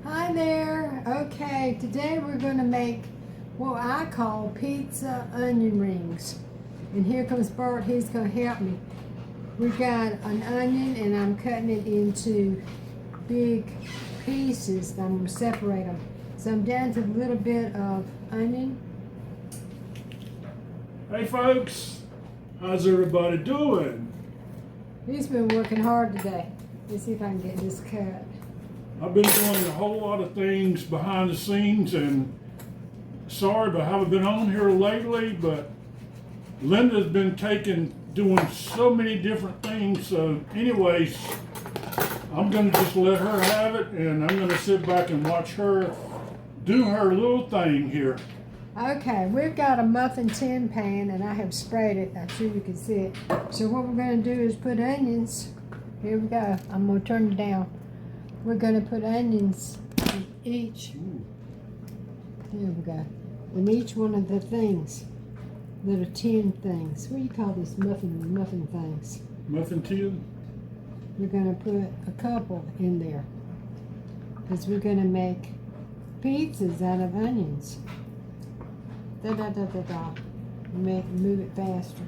Hi there. Okay, today we're going to make what I call pizza onion rings. And here comes Bert, he's going to help me. We've got an onion and I'm cutting it into big pieces. I'm going to separate them. So I'm down to a little bit of onion. Hey folks, how's everybody doing? He's been working hard today. Let's see if I can get this cut. I've been doing a whole lot of things behind the scenes, and sorry but I haven't been on here lately, but Linda's been doing so many different things. So anyways, I'm gonna just let her have it, and I'm gonna sit back and watch her do her little thing here. Okay, we've got a muffin tin pan and I have sprayed it. I'm sure you can see it. So what we're going to do is put onions. Here we go. I'm going to turn it down. We're going to put onions in each. There we go. In each one of the things. Little tin things. What do you call these muffin things? Muffin tin? We're going to put a couple in there. Because we're going to make pizzas out of onions. Move it faster.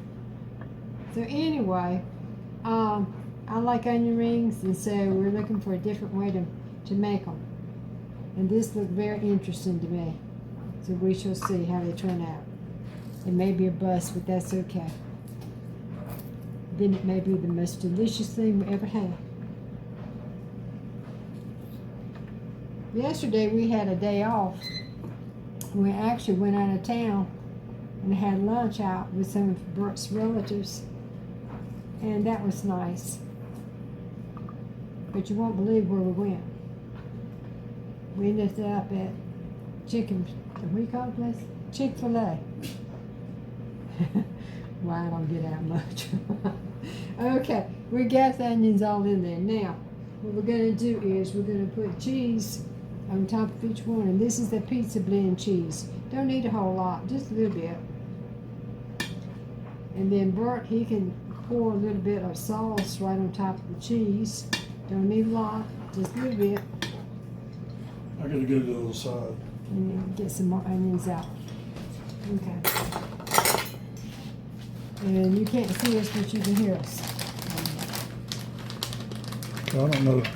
So anyway, I like onion rings, and so we're looking for a different way to make them. And this looked very interesting to me. So we shall see how they turn out. It may be a bust, but that's okay. Then it may be the most delicious thing we ever had. Yesterday we had a day off. We actually went out of town and had lunch out with some of Bert's relatives, and that was nice. But you won't believe where we went. We ended up at what do you call the place? Chick-fil-A. Well, I don't get out much. Okay, we got the onions all in there. Now, what we're going to do is we're going to put cheese on top of each one, and this is the pizza blend cheese. Don't need a whole lot, just a little bit. And then Bert, he can pour a little bit of sauce right on top of the cheese. Don't need a lot, just a little bit. I gotta go to the other side. And then get some more onions out. Okay. And you can't see us, but you can hear us. I don't know. Okay.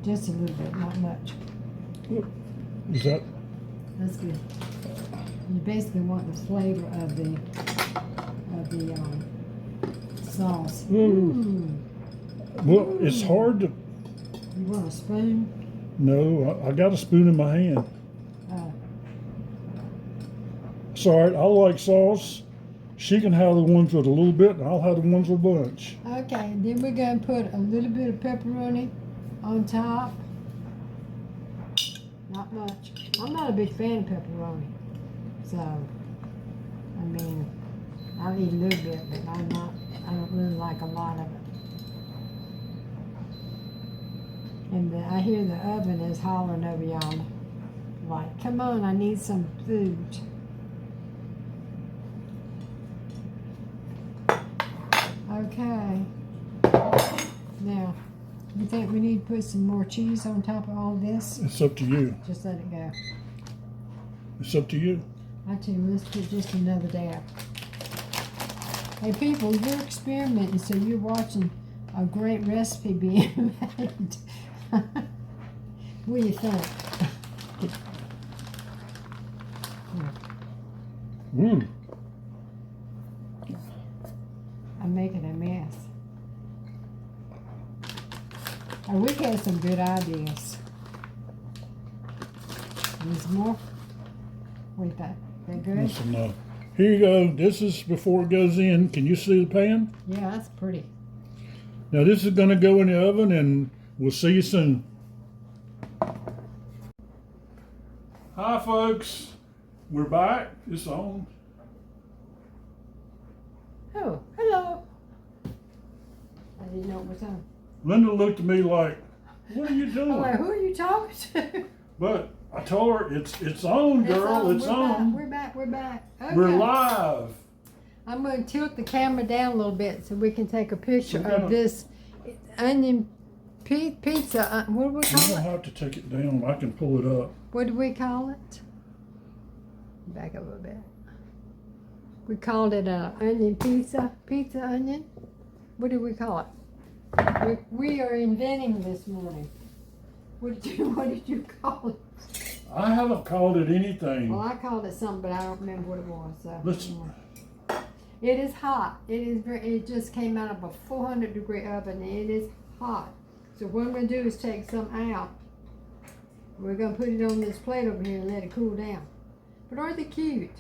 Just a little bit, not much. Is that? That's good. You basically want the flavor of the sauce. Well, it's hard to. You want a spoon? No, I got a spoon in my hand. It's all right. I like sauce. She can have the ones with a little bit, and I'll have the ones with a bunch. Okay, then we're going to put a little bit of pepperoni on top. Not much. I'm not a big fan of pepperoni. So, I mean, I'll eat a little bit, but I don't really like a lot of it. And I hear the oven is hollering over y'all. Like, come on, I need some food. Okay. Now, you think we need to put some more cheese on top of all this? It's up to you. Just let it go. It's up to you. I tell you, let's put just another dab. Hey people, you're experimenting, so you're watching a great recipe being made. What do you think? I'm making a mess. Oh, we've had some good ideas. There's more? What do you think? That good? That's enough. Here you go. This is before it goes in. Can you see the pan? Yeah, that's pretty. Now this is going to go in the oven, and we'll see you soon. Hi folks. We're back. It's on. Oh, hello. I didn't know it was on. Linda looked at me like, "What are you doing?" I'm like, who are you talking to? But I told her it's on, girl. It's on. We're back. Okay. We're live. I'm going to tilt the camera down a little bit so we can take a picture of this onion Pizza, what do we You call don't it? have to take it down. I can pull it up. What do we call it? Back up a bit. We called it a onion pizza, pizza onion. What do we call it? We are inventing this morning. What did you call it? I haven't called it anything. Well, I called it something, but I don't remember what it was. So Listen. it is hot. It is very. It just came out of a 400-degree oven, and it is hot. So what I'm gonna do is take some out. We're gonna put it on this plate over here and let it cool down. But aren't they cute?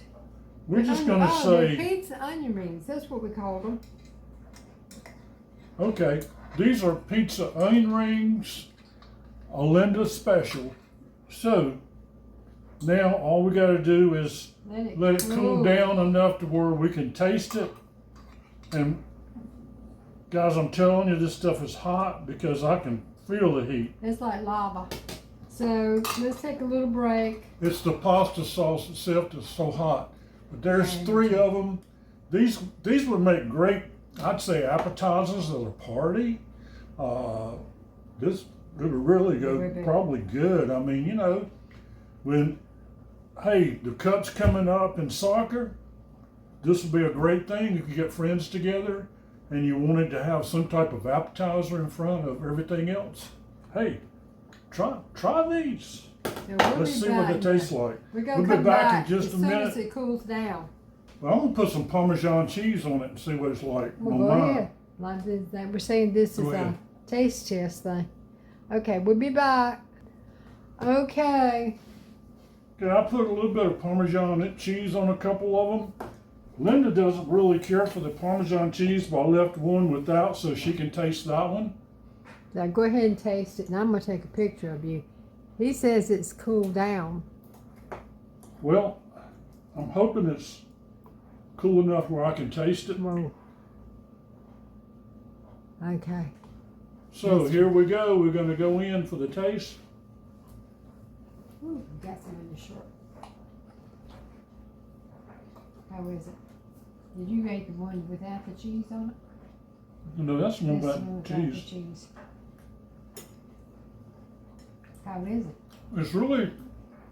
We're just going to they're say, pizza onion rings. That's what we called them. okay, these are pizza onion rings, a Linda special. So now all we got to do is let it cool down enough to where we can taste it. And guys, I'm telling you, this stuff is hot because I can feel the heat. It's like lava. So let's take a little break. It's the pasta sauce itself that's so hot. But there's 3 of them. These would make great, I'd say, appetizers at a party. This would really go probably good. I mean, you know, when, hey, the cup's coming up in soccer, this would be a great thing. You could get friends together and you wanted to have some type of appetizer in front of everything else. Hey, try these. So Let's see what it tastes like. We'll be back in just a minute. As soon as it cools down. Well, I'm gonna put some Parmesan cheese on it and see what it's like. Well, on go mine. ahead. Like this, we're saying this Go is a ahead. taste test thing. Okay, we'll be back. Okay. Okay, I put a little bit of Parmesan cheese on a couple of them. Linda doesn't really care for the Parmesan cheese, but I left one without so she can taste that one. Now go ahead and taste it, and I'm gonna take a picture of you. He says it's cooled down. Well, I'm hoping it's cool enough where I can taste it. Whoa. Okay. So here we go. We're gonna go in for the taste. Ooh, got some in the short. How is it? Did you make the one without the cheese on it? No, that's the one This without one without the cheese. cheese. How is it? It's really,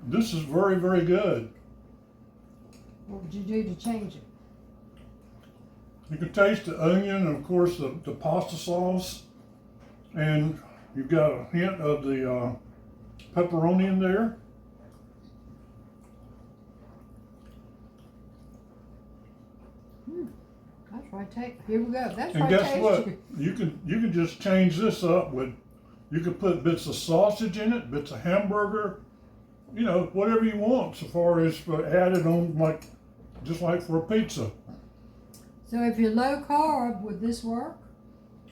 this is very, very good. What would you do to change it? You can taste the onion and of course the pasta sauce, and you've got a hint of the pepperoni in there. That's right. Here we go. That's And right. guess what? You can just change this up with, you can put bits of sausage in it, bits of hamburger, you know, whatever you want so far as added on, like just like for a pizza. So if you're low carb, would this work?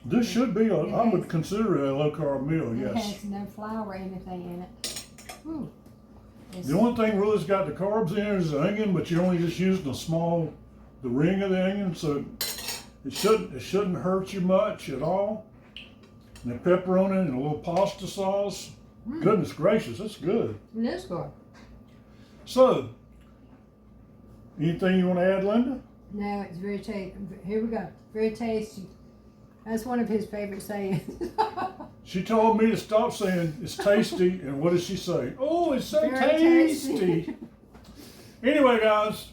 This should be I would consider it a low carb meal, It yes. has no flour or anything in it. Ooh. The only thing really's got the carbs in is the onion, but you're only just using the ring of the onion, so it shouldn't hurt you much at all. And the pepperoni and a little pasta sauce. Goodness gracious, that's good. It is good. So, anything you want to add, Linda? No, it's very tasty. Here we go. Very tasty. That's one of his favorite sayings. She told me to stop saying it's tasty, and what does she say? Oh, it's so Very tasty. Anyway, guys,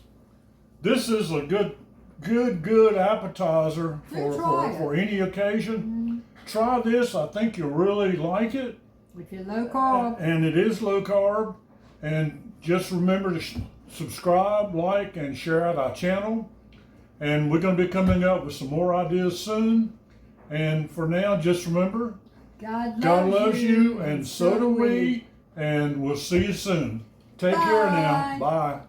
this is a good appetizer for any occasion. Try this. I think you'll really like it. If you're low carb. And it is low carb. And just remember to subscribe, like, and share out our channel. And we're going to be coming up with some more ideas soon. And for now, just remember, God loves you, and so do we. And we'll see you soon. Take care now. Bye.